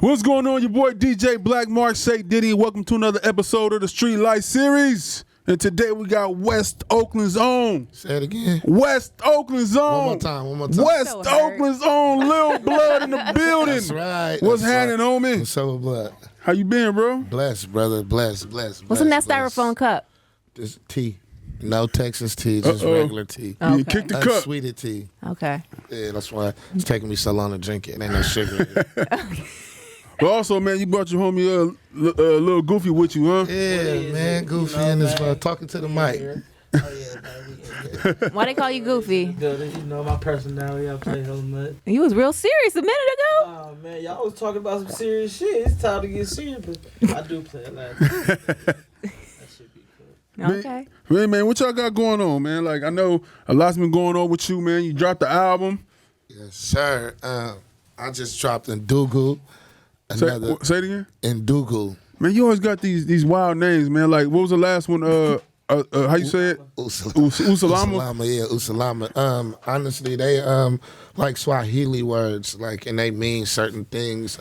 What's going on? Your boy DJ Black Mark Say Diddy. Welcome to another episode of the Street Light Series. And today we got West Oakland's own. Say it again. West Oakland's own. One more time. West Oakland's own Lil Blood in the building. That's right. What's happening, homie? What's up with Blood? How you been, bro? Blessed, brother. Blessed. What's in that styrofoam cup? Just tea. No Texas tea, just regular tea. Okay. You kicked the cup. Unsweeted tea. Okay. Yeah, that's why it's taking me so long to drink it. Ain't no sugar in it. But also, man, you brought your homie Lil Goofy with you, huh? Yeah, man. Goofy in this talking to the mic. Why they call you Goofy? Good, you know my personality. I play hella much. You was real serious a minute ago. Oh man, y'all was talking about some serious shit. It's time to get serious, but I do play a lot. That should be cool. Okay. Man, what y'all got going on, man? Like, I know a lot's been going on with you, man. You dropped the album. Yes, sir. I just dropped Ndugu. Say it again. Ndugu. Man, you always got these wild names, man. Like, what was the last one? How you say it? Usalama. Yeah, Usalama. Honestly, they like Swahili words, like, and they mean certain things.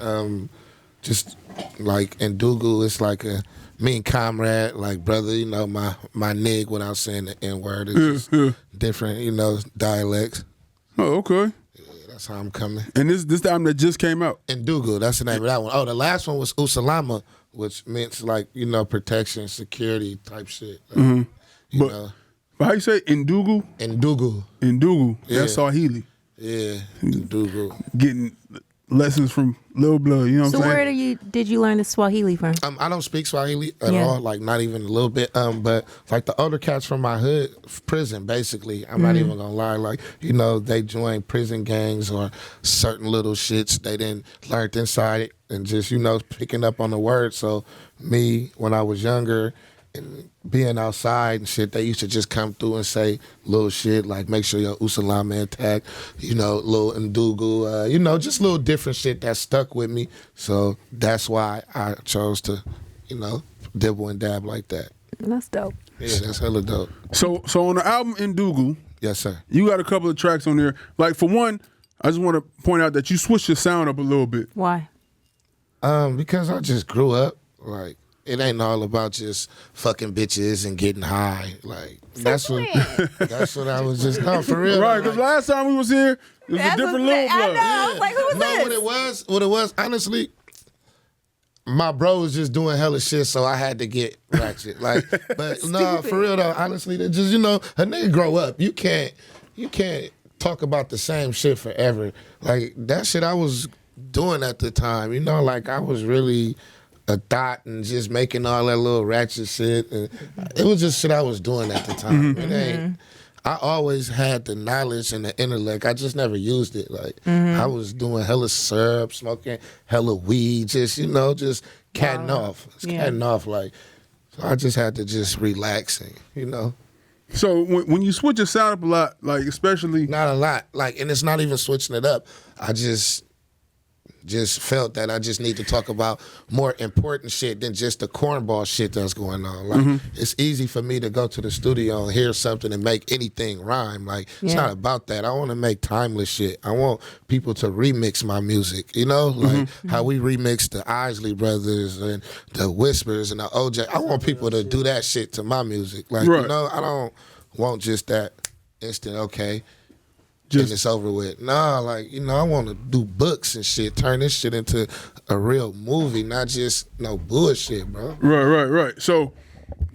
Just like Ndugu, it's like a mean comrade, like brother. You know, my nig without saying the N word. It's just different, you know, dialects. Oh, okay. That's how I'm coming. And this the album that just came out. Ndugu, that's the name of that one. Oh, the last one was Usalama, which meant like, you know, protection, security type shit. Like, you know. But how you say Ndugu? Ndugu. Ndugu. Yeah. That's Swahili. Yeah, Ndugu. Getting lessons from Lil Blood, you know what So I'm saying? where did you learn the Swahili from? I don't speak Swahili at all, like not even a little bit. But like the older cats from my hood, prison basically, I'm not even gonna lie. Like, you know, they joined prison gangs or certain little shits they didn't learn inside it and just, you know, picking up on the word. So me, when I was younger and being outside and shit, they used to just come through and say little shit like, make sure your Usalama intact, you know, little Ndugu, you know, just little different shit that stuck with me. So that's why I chose to, you know, dibble and dab like that. That's dope. Yeah, that's hella dope. So on the album Ndugu, Yes, sir. you got a couple of tracks on there. Like, for one, I just want to point out that you switched your sound up a little bit. Why? Because I just grew up, like, it ain't all about just fucking bitches and getting high. Like, that's what I was just, no, for real. Right, because last time we was here, it was a different Lil Blood. I know. I was like, who was No, this? what it was, honestly, my bro was just doing hella shit, so I had to get ratchet. Like, but no, for real though, honestly, they just, you know, a nigga grow up. You can't talk about the same shit forever. Like, that shit I was doing at the time, you know, like I was really a thought and just making all that little ratchet shit. And it was just shit I was doing at the time. It ain't. I always had the knowledge and the intellect. I just never used it. Like, I was doing hella syrup, smoking hella weed, just, you know, just catting off. Catting off, like, so I just had to just relax and, you know. So when you switch your sound up a lot, like, especially... Not a lot. Like, and it's not even switching it up. I just felt that I just need to talk about more important shit than just the cornball shit that's going on. Like, it's easy for me to go to the studio and hear something and make anything rhyme. Like, it's not about that. I want to make timeless shit. I want people to remix my music, you know? Like, how we remixed the Isley Brothers and the Whispers and the OJ. I want people to do that shit to my music. Like, you know, I don't want just that instant, okay, and it's over with. Nah, like, you know, I want to do books and shit, turn this shit into a real movie, not just no bullshit, bro. Right. So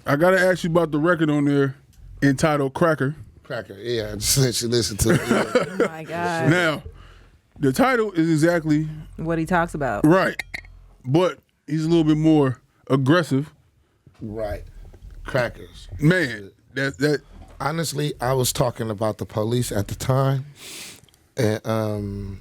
I got to ask you about the record on there entitled Cracker. Cracker, yeah, I just let you listen to it. Yeah. Oh my God. Now, the title is exactly... What he talks about. Right. But he's a little bit more aggressive. Right. Crackers. Man, that honestly, I was talking about the police at the time, and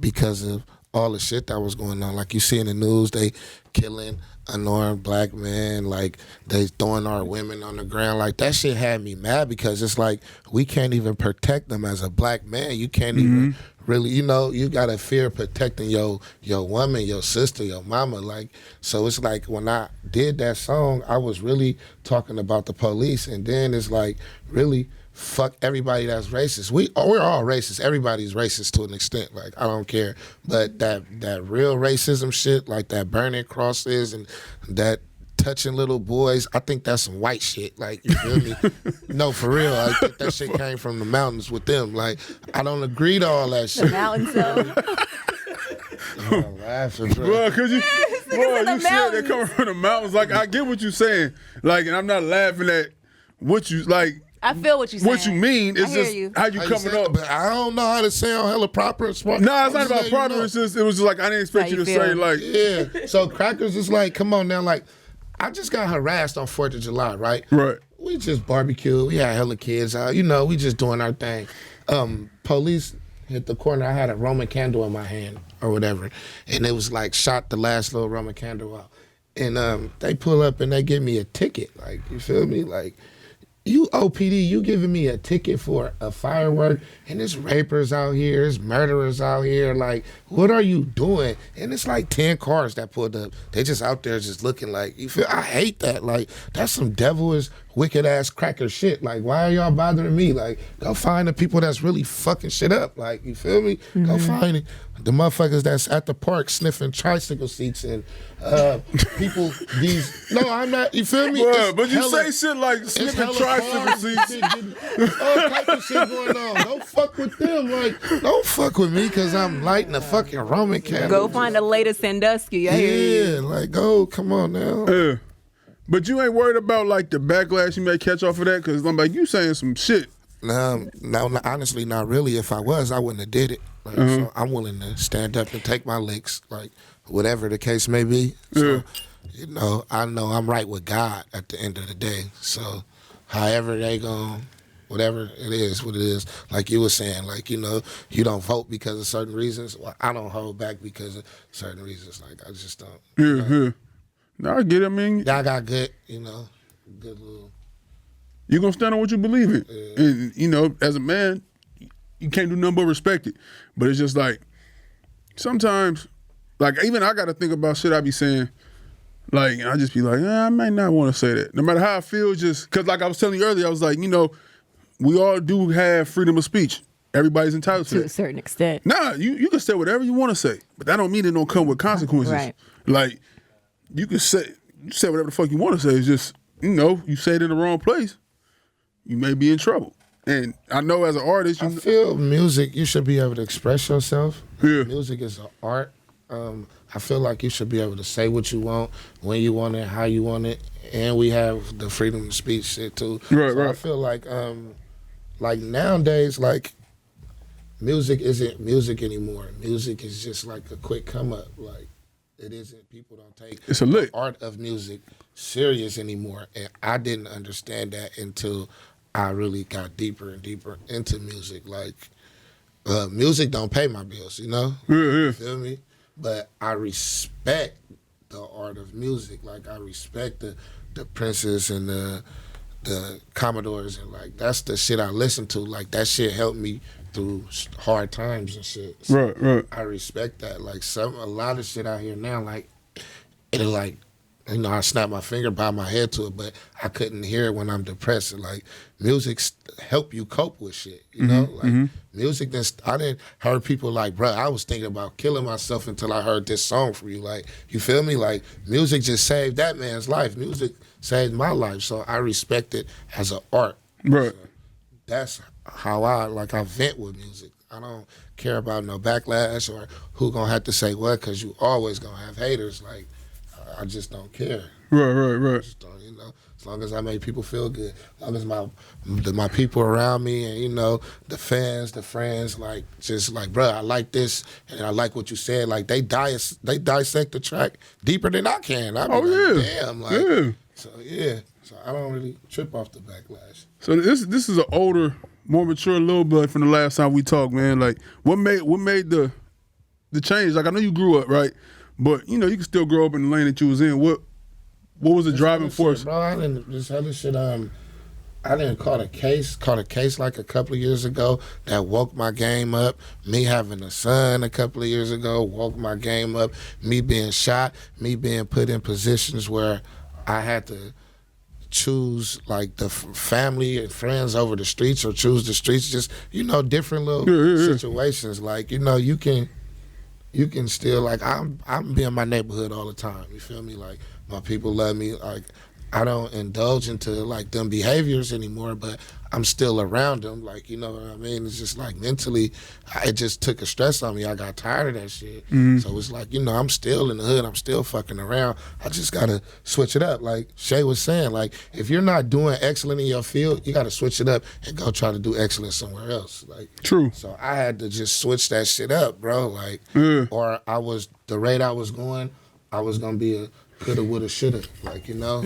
because of all the shit that was going on. Like, you see in the news, they killing unarmed black men, like they throwing our women on the ground. Like, that shit had me mad because it's like we can't even protect them as a black man. You can't even really, you know, you gotta fear protecting your woman, your sister, your mama. Like, so it's like when I did that song, I was really talking about the police, and then it's like really fuck everybody that's racist. We're all racist. Everybody's racist to an extent. Like, I don't care. But that real racism shit, like that burning crosses and that touching little boys, I think that's some white shit. Like, you feel me? No, for real. I think that shit came from the mountains with them. Like, I don't agree to all that The shit. mountain zone. I'm laughing, bro. Bro, cause you the said they come from the mountains. Like, I get what you're saying. Like, and I'm not laughing at what you like. I feel what you're saying. What you mean is I hear just you. how you How you coming say it? up. But I don't know how to sound hella proper and smart. No, it's I'm not just about letting you proper. know. It was just like I didn't expect How you you to say feel. like. Yeah. So crackers is like, come on now, like, I just got harassed on 4th of July, right? Right. We just barbecued. We had hella kids out. You know, we just doing our thing. Police hit the corner. I had a Roman candle in my hand or whatever. And it was like shot the last little Roman candle out. And they pull up and they give me a ticket. Like, you feel me? Like, you OPD, you giving me a ticket for a firework, and there's rapers out here, there's murderers out here. Like, what are you doing? And it's like 10 cars that pulled up. They just out there just looking like, you feel, I hate that. Like, that's some devilish, wicked ass cracker shit. Like, why are y'all bothering me? Like, go find the people that's really fucking shit up. Like, you feel me? Go find it. The motherfuckers that's at the park sniffing tricycle seats and people, no, I'm not, you feel me? Bruh, It's but you hella- say shit like it's sniffing hella tricycle cars and seats. shit. There's all type of shit going on. Don't fuck with them. Like, don't fuck with me because I'm lighting a fucking Roman candle. Go find the latest Sandusky. I hear you. Yeah, like, go, come on now. Yeah. But you ain't worried about like the backlash you may catch off of that? Because I'm like, you saying some shit. No, honestly, not really. If I was, I wouldn't have did it. Like, so I'm willing to stand up and take my licks, like, whatever the case may be. So, you know I'm right with God at the end of the day. So, however they gon', whatever it is, what it is. Like you were saying, like, you know, you don't vote because of certain reasons. Well, I don't hold back because of certain reasons. Like, I just don't. Yeah. No, I get it. I mean, Y'all got good, you know, good little. you're going to stand on what you believe in. And, you know, as a man, you can't do nothing but respect it. But it's just like, sometimes, like, even I got to think about shit I be saying. Like, I just be like, I might not want to say that. No matter how I feel, just, because like I was telling you earlier, I was like, you know, we all do have freedom of speech. Everybody's entitled to To a that. certain extent. Nah, you can say whatever you want to say, but that don't mean it don't come with consequences. Right. Like, you can say whatever the fuck you want to say. It's just, you know, you say it in the wrong place, you may be in trouble. And I know as an artist, I feel music, you should be able to express yourself. Yeah. Music is an art. I feel like you should be able to say what you want, when you want it, how you want it, and we have the freedom of speech shit too. Right, so I right. feel like nowadays, like, music isn't music anymore. Music is just like a quick come up. Like, it isn't. People don't take It's a lick. the art of music serious anymore, and I didn't understand that until I really got deeper and deeper into music. Like, music don't pay my bills, you know? Yeah. You feel me? But I respect the art of music. Like, I respect the Princes and the Commodores, and like, that's the shit I listen to. Like, that shit helped me through hard times and shit. So Right. I respect that. Like, a lot of shit out here now, like, it'll like, you know, I snap my finger, bow my head to it, but I couldn't hear it when I'm depressed. And like, music help you cope with shit, you know? Like, music, I didn't heard people like, bro, I was thinking about killing myself until I heard this song from you. Like, you feel me? Like, music just saved that man's life. Music saved my life. So I respect it as an art. Right. So that's how I vent with music. I don't care about no backlash or who gonna have to say what, because you always gonna have haters. Like, I just don't care. Right. Just don't, you know, as long as I make people feel good, as long as my people around me and, you know, the fans, the friends, like, just like, bro, I like this and I like what you said. Like, they dissect the track deeper than I can. I be like, damn, like, Yeah. So I don't really trip off the backlash. So this is an older, more mature Lil Blood from the last time we talked, man. Like, what made the change? Like, I know you grew up, right? But, you know, you can still grow up in the lane that you was in. What was the driving force? Shit, bro, I didn't just other shit. I didn't caught a case like a couple of years ago that woke my game up. Me having a son a couple of years ago woke my game up. Me being shot, me being put in positions where I had to choose like the family and friends over the streets, or choose the streets. Just different little situations. Like you can still like I'm be in my neighborhood all the time. You feel me? Like my people love me. Like I don't indulge into like them behaviors anymore, but I'm still around them. Like, you know what I mean? It's just like mentally, it just took a stress on me. I got tired of that shit. So it's like, I'm still in the hood. I'm still fucking around. I just got to switch it up. Like Shay was saying, like, if you're not doing excellent in your field, you got to switch it up and go try to do excellent somewhere else. Like, True. So I had to just switch that shit up, bro. Like, or the rate I was going, I was going to be a coulda, woulda, shoulda, like, like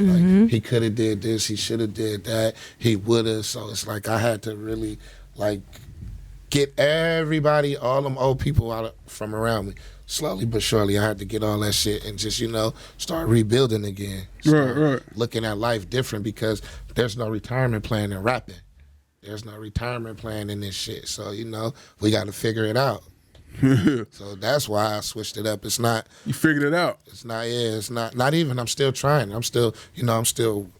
he coulda did this, he shoulda did that, he woulda. So it's like I had to really like get everybody, all them old people out from around me. Slowly but surely, I had to get all that shit and just start rebuilding again. Right. Looking at life different, because there's no retirement plan in rapping. There's no retirement plan in this shit. So we got to figure it out. So that's why I switched it up. It's not. You figured it out. It's not. Yeah. It's not. Not even. I'm still trying. I'm still. I'm still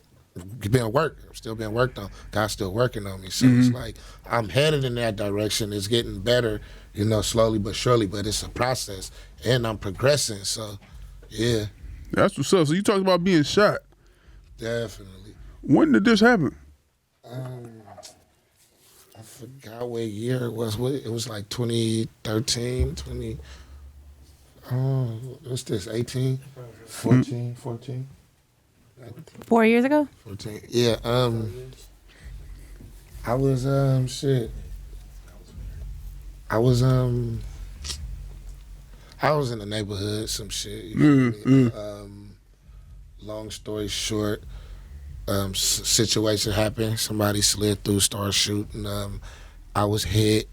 being worked. I'm still being worked on. God's still working on me. So it's like I'm headed in that direction. It's getting better. Slowly but surely. But it's a process, and I'm progressing. So, yeah. That's what's up. So you talked about being shot. Definitely. When did this happen? I forgot what year it was. It was like 2013, what's this, 18? 14? 4 years ago? 14. Yeah, I was, I was in the neighborhood, some shit. You feel me? Long story short, situation happened. Somebody slid through, started shooting. I was hit.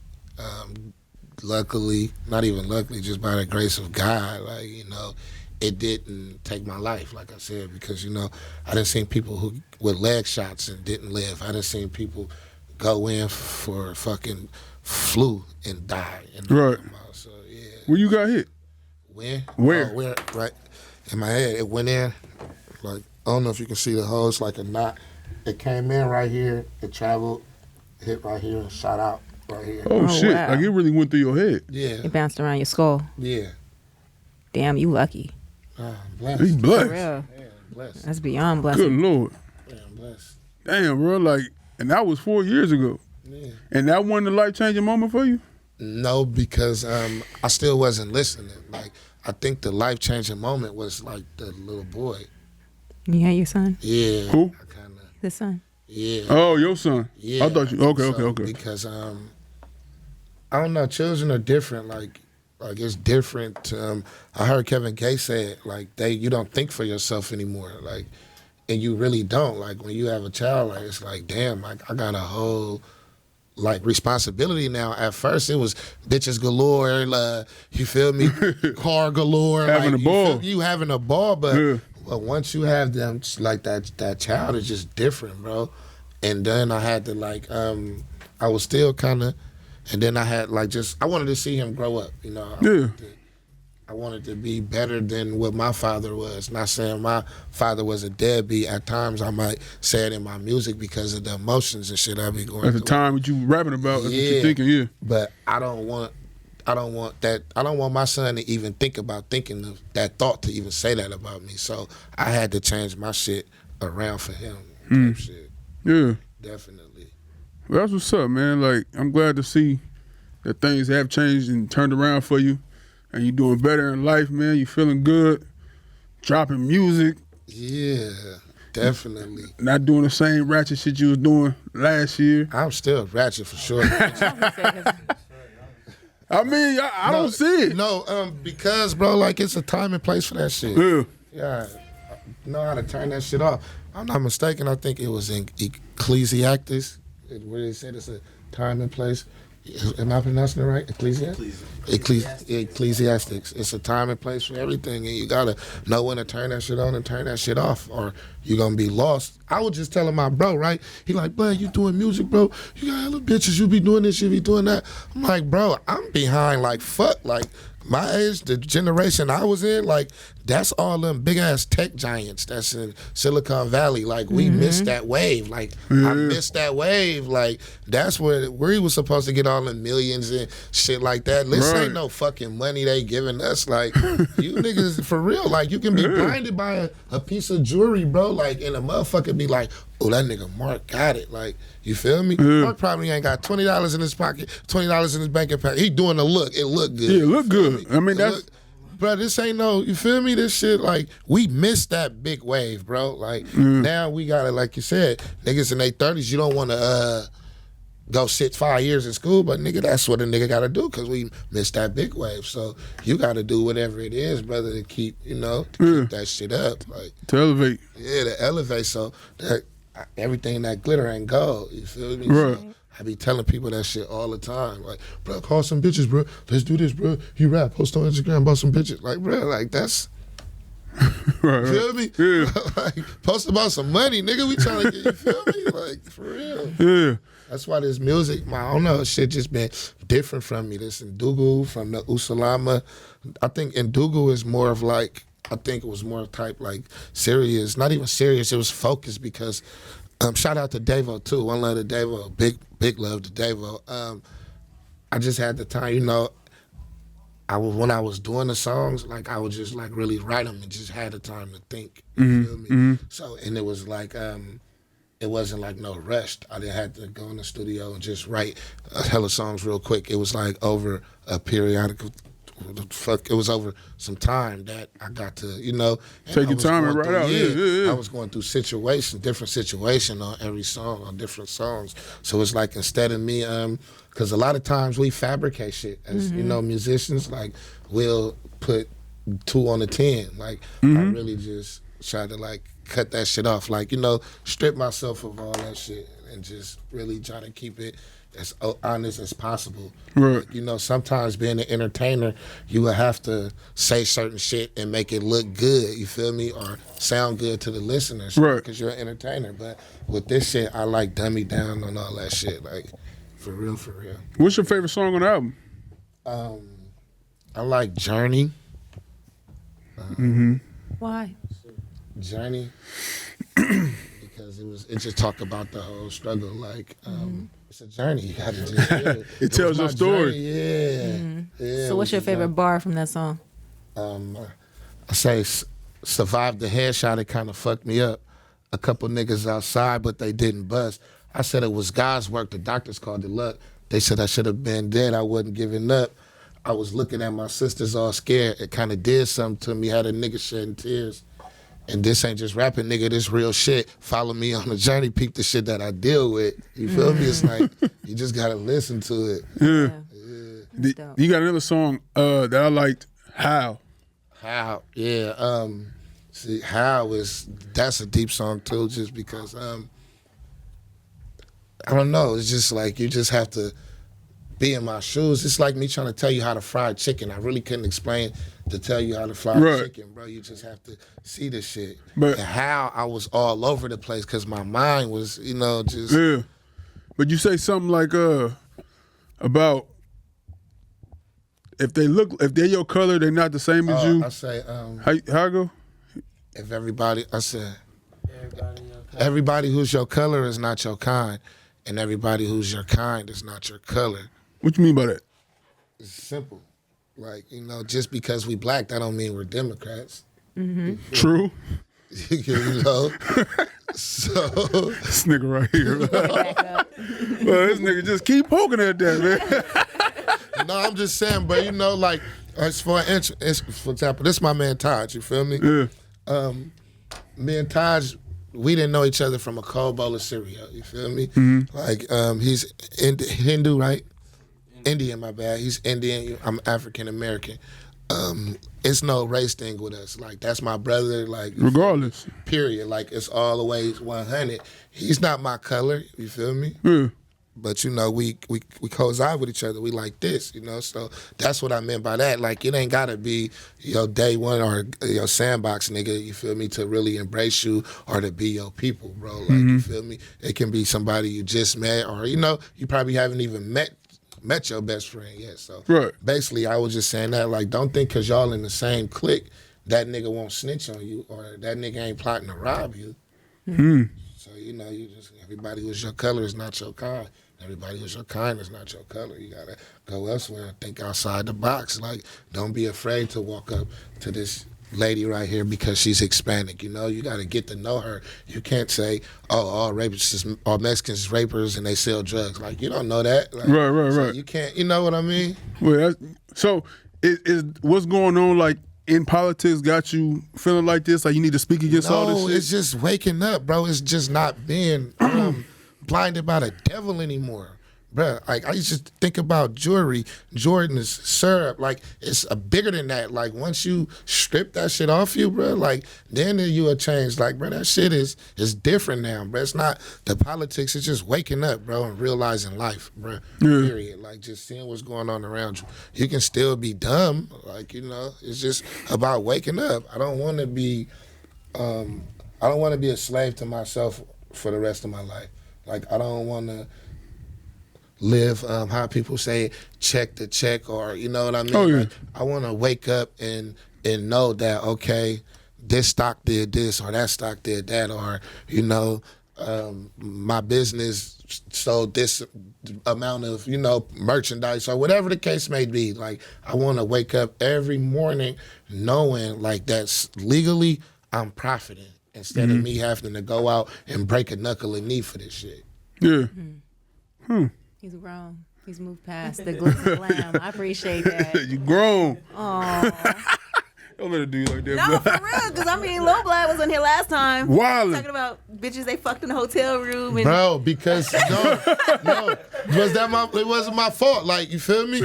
Luckily, not even luckily, just by the grace of God, like, it didn't take my life, like I said, because, I done seen people who with leg shots and didn't live. I done seen people go in for fucking flu and die. Right. So, yeah. Where you got hit? When? Where? Where? Right in my head. It went in, like, I don't know if you can see the hole. It's like a knot. It came in right here. It traveled, hit right here, and shot out right here. Oh shit! Wow. Like it really went through your head. Yeah. It bounced around your skull. Yeah. Damn, you lucky. I'm blessed. He For blessed. real. Yeah, I'm blessed. That's beyond Good blessing. Lord. Yeah, I'm blessed. Damn, bro. Like, and that was 4 years ago. Yeah. And that wasn't a life-changing moment for you? No, because I still wasn't listening. Like, I think the life-changing moment was like the little boy. You had your son? Yeah. Who? I kind of. The son? Yeah. Oh, your son. Yeah. I thought you. Okay. Because I don't know, children are different. Like it's different. I heard Kevin Gates say it, like you don't think for yourself anymore. Like, and you really don't. Like when you have a child, like it's like, damn, I got a whole like responsibility now. At first it was bitches galore, you feel me? Car galore. Having like, a ball. You having a ball, but once you have them, like that child is just different, bro. And then I had to like, I was still kind of, and then I had like I wanted to see him grow up, I wanted to be better than what my father was. Not saying my father was a deadbeat. At times I might say it in my music because of the emotions and shit I be going through. At the time what you rapping about, that's what you thinking, yeah. But I don't want that. I don't want my son to even think about thinking of that thought, to even say that about me. So I had to change my shit around for him. Type shit. Yeah. Definitely. Well, that's what's up, man. Like, I'm glad to see that things have changed and turned around for you. And you doing better in life, man. You feeling good. Dropping music. Yeah, definitely. Not doing the same ratchet shit you was doing last year. I'm still ratchet for sure. I mean, I don't see it. No, because, bro, like, it's a time and place for that shit. Yeah, I know how to turn that shit off. I'm not mistaken, I think it was in Ecclesiastes, where they said it's a time and place. Am I pronouncing it right? Ecclesiastics. It's a time and place for everything, and you gotta know when to turn that shit on and turn that shit off, or you're gonna be lost. I was just telling my bro, right? He like, Blood, you doing music, bro? You got hella bitches, you be doing this, you be doing that. I'm like, bro, I'm behind like fuck. Like my age, the generation I was in, like that's all them big ass tech giants that's in Silicon Valley. Like we missed that wave. Like I missed that wave. Like that's where we was supposed to get all the millions and shit like that. This ain't no fucking money they giving us. Like you niggas for real. Like you can be blinded by a piece of jewelry, bro. Like and a motherfucker be like, oh, that nigga Mark got it. Like, you feel me? Mark probably ain't got $20 in his pocket, $20 in his bank account. He doing the look. It look good. Yeah, it look good. I mean, that's... Bro, this ain't no, you feel me? This shit, like, we missed that big wave, bro. Like, now we got to, like you said, niggas in their 30s, you don't want to go sit 5 years in school, but nigga, that's what a nigga got to do because we missed that big wave. So you got to do whatever it is, brother, to keep, you know, to keep that shit up. Like, to elevate. Yeah, to elevate. So that everything that glitter ain't gold. You feel me? Right. So I be telling people that shit all the time. Like, bro, call some bitches, bro. Let's do this, bro. You rap, post on Instagram about some bitches. Like, bro, like that's. Right. Feel me? Yeah. Like, post about some money, nigga. We trying to get, you feel me? Like, for real. Yeah. That's why this music, I don't know, shit just been different from me. This Ndugu from the Usalama. I think Ndugu is more of like, I think it was more type like serious, not even serious, it was focused because, shout out to Davo too, one love to Davo, big love to Davo. I just had the time, you know, when I was doing the songs, like I would just like really write them and just had the time to think, you feel me? So, and it was like, it wasn't like no rushed. I didn't have to go in the studio and just write a hella songs real quick. It was like over a periodical, it was over some time that I got to, you know. Take your time and write out. Yeah. I was going through different situation on every song, on different songs. So it's like instead of me, because a lot of times we fabricate shit as, you know, musicians, like we'll put 2 on a 10. Like I really just try to like cut that shit off. Like, you know, strip myself of all that shit and just really try to keep it as honest as possible. Right. Like, you know, sometimes being an entertainer, you will have to say certain shit and make it look good, you feel me, or sound good to the listeners. Right. Because you're an entertainer. But with this shit, I like dummy down on all that shit. Like, for real, for real. What's your favorite song on the album? I like Journey. Why? Journey. Because it just talked about the whole struggle. Like, it's a journey. You gotta just hear it. It tells your story. Journey, yeah. So what's your favorite bar from that song? I say survived the headshot. It kind of fucked me up. A couple niggas outside, but they didn't bust. I said it was God's work. The doctors called it luck. They said I should have been dead. I wasn't giving up. I was looking at my sisters all scared. It kind of did something to me. Had a nigga shedding tears. And this ain't just rapping, nigga. This real shit. Follow me on the journey. Peep the shit that I deal with. You feel me? It's like you just gotta listen to it. Yeah. You got another song that I liked, How. How? Yeah. See, that's a deep song too, just because I don't know. It's just like you just have to be in my shoes. It's like me trying to tell you how to fry chicken. I really couldn't explain to tell you how to fry chicken, bro. You just have to see this shit. But and how I was all over the place because my mind was, you know, just. Yeah. But you say something like about if they're your color, they're not the same as you. I say how I go? If everybody who's your color is not your kind, and everybody who's your kind is not your color. What you mean by that? It's simple. Like, you know, just because we black, that don't mean we're Democrats. True. You know? So. This nigga right here. Well, this nigga just keep poking at that, man. No, I'm just saying, but you know, like, for example, this is my man Taj, you feel me? Yeah. Me and Taj, we didn't know each other from a cold bowl of cereal, you feel me? Like, he's Hindu, right? Indian, my bad. He's Indian. I'm African American. It's no race thing with us. Like, that's my brother. Like, regardless. Period. Like, it's all the way 100. He's not my color. You feel me? Yeah. But you know, we coincide with each other. We like this, you know. So that's what I meant by that. Like, it ain't gotta be your day one or your sandbox nigga. You feel me? To really embrace you or to be your people, bro. Like, you feel me? It can be somebody you just met, or you know, you probably haven't even met your best friend yet. So basically, I was just saying that, like, don't think because y'all in the same clique that nigga won't snitch on you or that nigga ain't plotting to rob you. So you know, everybody who's your color is not your kind. Everybody who's your kind is not your color. You gotta go elsewhere and think outside the box. Like, don't be afraid to walk up to this lady right here because she's Hispanic. You know, you gotta get to know her. You can't say, "Oh, all rapists, all Mexicans is rapers and they sell drugs." Like, you don't know that. Like, right. You can't. You know what I mean? Well, so is what's going on like in politics got you feeling like this? Like you need to speak against all this shit? It's just waking up, bro. It's just not being blinded by the devil anymore. Bruh, like, I used to think about jewelry, Jordan's, syrup, like, it's bigger than that. Like, once you strip that shit off you, bruh, like, then you will change. Like, bruh, that shit is different now, bruh. It's not the politics, it's just waking up, bro, and realizing life, bruh, period. Like, just seeing what's going on around you. You can still be dumb, like, you know, it's just about waking up. I don't want to be a slave to myself for the rest of my life. Like, I don't want to live, how people say, check to check, or, you know what I mean? Oh, yeah. Like, I want to wake up and know that, okay, this stock did this or that stock did that, or, you know, my business sold this amount of, you know, merchandise or whatever the case may be. Like, I want to wake up every morning knowing, like, that's legally I'm profiting instead of me having to go out and break a knuckle and knee for this shit. Yeah. He's grown. He's moved past the glitz and glam. I appreciate that. You grown. Aw. Don't let it do you like that. No, bro. for real, because I mean, Lil Blood was on here last time. Wildin'. Talking about bitches they fucked in the hotel room. And Bro, because, no, it wasn't my fault. Like, you feel me?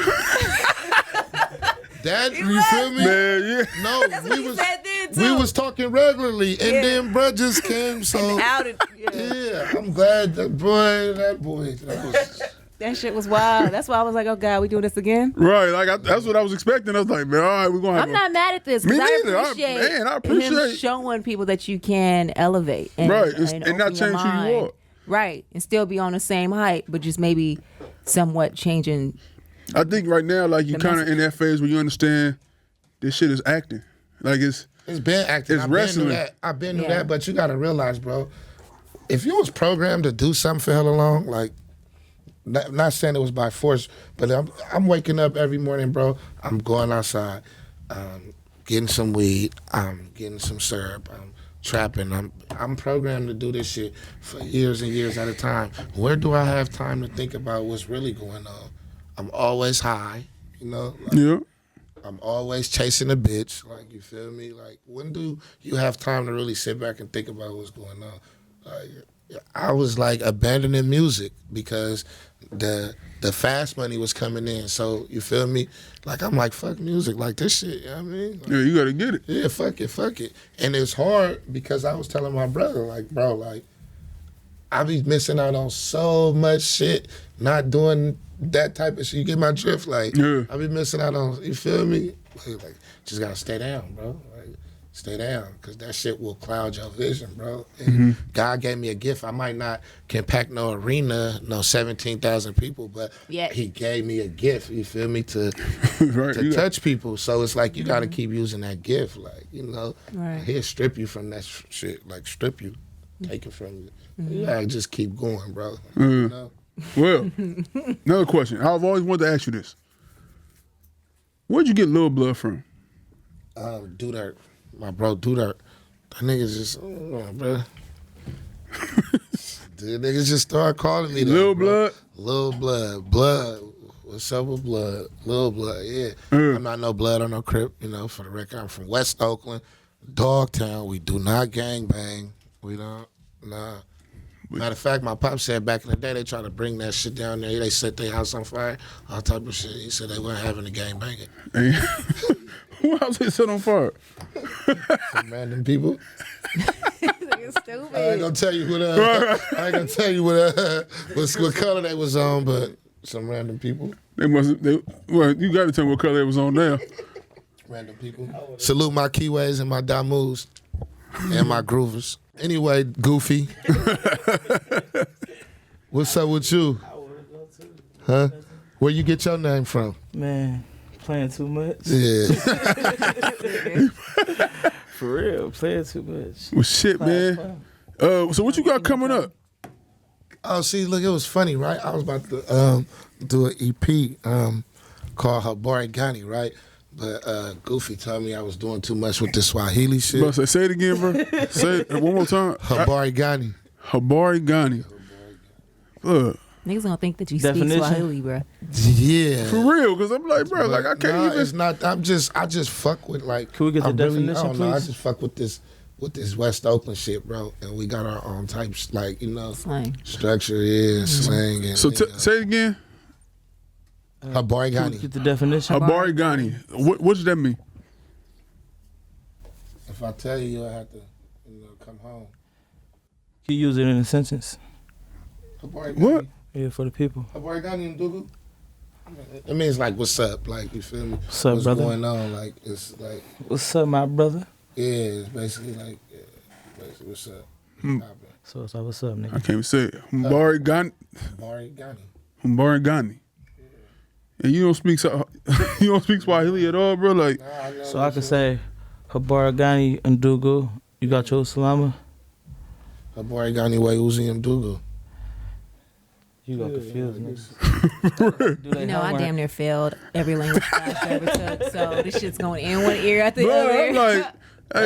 That, you feel me? Man, yeah. That's what he said then, too. We was talking regularly, and then bro just came, so. Outed. Yeah, I'm glad that boy, that was. That shit was wild. That's why I was like, oh, God, we doing this again? Right, like that's what I was expecting. I was like, man, all right, we're going to have I'm not mad at this. Me I neither. I appreciate him showing people that you can elevate. And, right, and not open your change who you mind. are. Right, and still be on the same height, but just maybe somewhat changing. I think right now, like, you kind of in that phase where you understand this shit is acting. Like, it's been acting. It's wrestling. I've been through that, but you got to realize, bro, if you was programmed to do something for hella long, like, not saying it was by force, but I'm waking up every morning, bro. I'm going outside, getting some weed, I'm getting some syrup, I'm trapping. I'm programmed to do this shit for years and years at a time. Where do I have time to think about what's really going on? I'm always high, you know? Like, yeah. I'm always chasing a bitch, like, you feel me? Like, when do you have time to really sit back and think about what's going on? Like, I was, like, abandoning music because the fast money was coming in. So, you feel me? Like, I'm like, fuck music, like, this shit, you know what I mean? Like, Yeah, you got to get it. yeah, fuck it. And it's hard because I was telling my brother, like, bro, like, I be missing out on so much shit, not doing that type of shit. You get my drift? Like, I be missing out on, you feel me? Like, just gotta stay down, bro. Like, stay down, because that shit will cloud your vision, bro. And God gave me a gift. I might not can pack no arena, no 17,000 people, but he gave me a gift, you feel me, to touch people. So it's like, you gotta keep using that gift. Like, you know, he'll strip you from that shit, like, strip you, take it from you. You gotta just keep going, bro. You know? Well, another question. I've always wanted to ask you this. Where'd you get Lil Blood from? Dudirt. My bro Dudirt. That niggas just, bro. The niggas just started calling me that, Lil bro. Blood? Lil Blood. Blood. What's up with Blood? Lil Blood, yeah. I'm not no blood or no crip, you know, for the record. I'm from West Oakland, Dogtown. We do not gangbang. We don't, nah. Matter of fact, my pop said back in the day they tried to bring that shit down there. They set their house on fire, all type of shit. He said they weren't having a gang banging. Who else they set on fire? Some random people. It's stupid. I ain't gonna tell you what color they was on, but some random people. Well, you got to tell me what color it was on now. Random people. Salute my keyways and my damus and my groovers. Anyway, Goofy. What's up with you? Huh? Where you get your name from? Man, playing too much. Yeah. For real, playing too much. Well, shit, man. So what you got coming up? Oh, see, look, it was funny, right? I was about to do an EP called Habari Ghani, right? But Goofy told me I was doing too much with this Swahili shit. Bro, say it again, bro. Say it one more time. Habari Ghani. Habari Ghani. Look. Niggas gonna think that you Definition? speak Swahili, bro. Yeah. For real, because I'm like, bro, like I can't Nah, even. it's not. I just fuck with like. Can we get the definition, I don't know, I please? just fuck with this West Oakland shit, bro. And we got our own types, like Slang. structure is slang. And, So say it again. Habari Can we Ghani. get the definition? Habari Ghani. What does that mean? If I tell you, you'll have to, come home. Can you use it in a sentence? Habari Ghani. What? Yeah, for the people. Habari Ghani Ndugu. It means like, what's up? Like, you feel me? What's up, what's brother? going on? Like, it's like, What's up, my brother? yeah, it's basically like, basically, what's up? So it's like, what's up, I nigga? can't even say it. Habari Ghani. Habari Ghani. Habari Ghani. And you don't speak Swahili at all, bro. Like, Nah, I know So I what's could up. say, Habaragani Ndugu, you got your salama? Habari Ghani Way Uzi Ndugu. You got confused, nigga. You know, I damn near failed every language class I ever took, so this shit's going in one ear after the bro, other. I'm like, hey,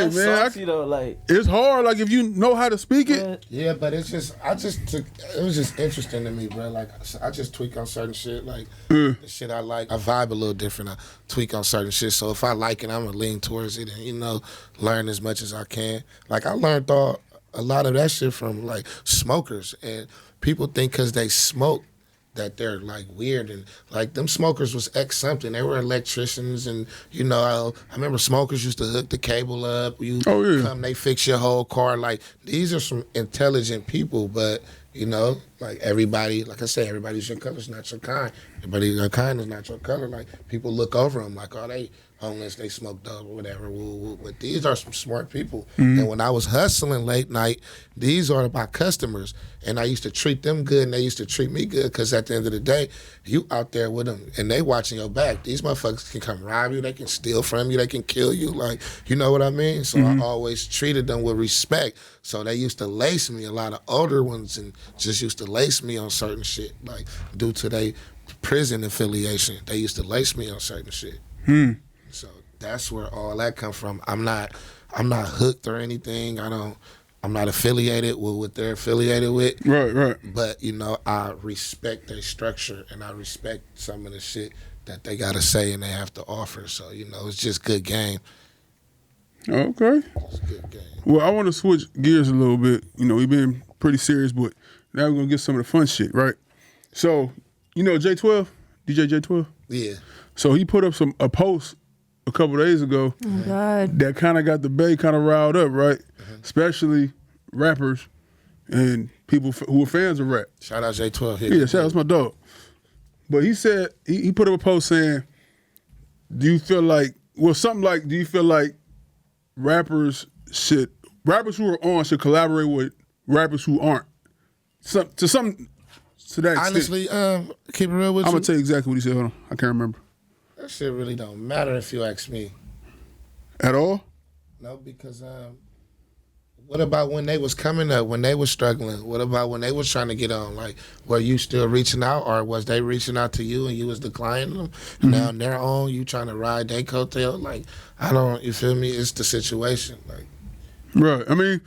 That's man, saucy, though, like, it's hard. Like, if you know how to speak it. what? Yeah, but it was just interesting to me, bro. Like, I just tweak on certain shit. Like, the shit I like, I vibe a little different. I tweak on certain shit. So if I like it, I'm going to lean towards it and, learn as much as I can. Like, I learned a lot of that shit from, like, smokers. And people think because they smoke that they're, like, weird. And, like, them smokers was something. They were electricians. And, I remember smokers used to hook the cable up. You come, they fix your whole car. Like, these are some intelligent people. But, like, everybody, like I said, everybody's your color. It's not your kind. Everybody your kind is not your color. Like, people look over them like, oh, they homeless, they smoke dope or whatever. But these are some smart people. And when I was hustling late night, these are my customers. And I used to treat them good and they used to treat me good because at the end of the day, you out there with them and they watching your back. These motherfuckers can come rob you, they can steal from you, they can kill you. Like, you know what I mean? So I always treated them with respect. So they used to lace me, a lot of older ones, and just used to lace me on certain shit. Like, due to their prison affiliation, they used to lace me on certain shit. So that's where all that come from. I'm not hooked or anything. I'm not affiliated with what they're affiliated with. Right. But, I respect their structure and I respect some of the shit that they got to say and they have to offer. So, it's just good game. Okay. It's good game. Well, I want to switch gears a little bit. We've been pretty serious, but now we're going to get some of the fun shit, right? So, J12, DJ J12? Yeah. So he put up a post a couple days ago Oh, God. that kind of got the Bay kind of riled up, right? Especially rappers and people who are fans of rap. Shout out J12. Yeah, shout out to my dog. But he said, he put up a post saying, do you feel like rappers who are on should collaborate with rappers who aren't? To that extent. Honestly, keep it real with I'm you. going to tell you exactly what he said. Hold on. I can't remember. That shit really don't matter if you ask me. At all? No, because what about when they was coming up, when they was struggling? What about when they was trying to get on? Like, were you still reaching out, or was they reaching out to you and you was declining them? Now they're on, you trying to ride their coattail? Like, you feel me? It's the situation. Like, Right. I mean,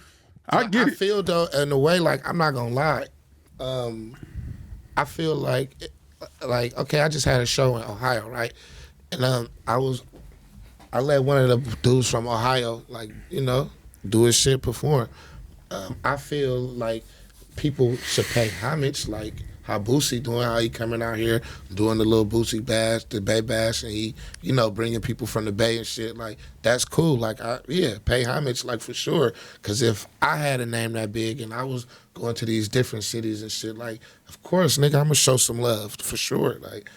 I get I it. feel though, in a way, like, I'm not gonna lie. I feel like, okay, I just had a show in Ohio, right? And I let one of the dudes from Ohio, like, do his shit, perform. I feel like people should pay homage. Like, how Boosie doing, how he coming out here doing the little Boosie bash, the Bay bash, and he, you know, bringing people from the Bay and shit. Like, that's cool. Like, pay homage, like, for sure. Because if I had a name that big and I was going to these different cities and shit, like, of course, nigga, I'm gonna show some love for sure. Like,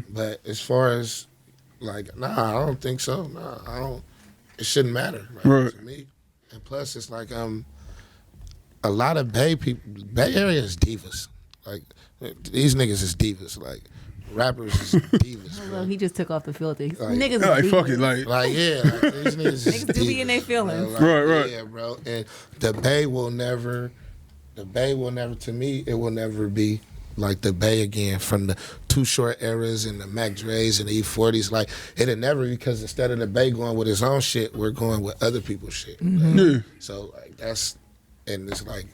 but as far as like, nah, I don't think so. Nah, I don't. It shouldn't matter, right, to me. And plus, it's like a lot of Bay Area is divas. Like, these niggas is divas. Like, rappers is divas. Well, he just took off the filter. Like, Niggas like is fuck it, divas. like yeah, like, these niggas is Niggas do be divas, in their feelings. bro. Like, Right. Yeah, bro. And the Bay will never, to me, it will never be like the Bay again from the Too Short eras and the Mac Dre's and the E40s. Like, it'll never, because instead of the Bay going with his own shit, we're going with other people's shit. Like, so, like, that's, and it's like,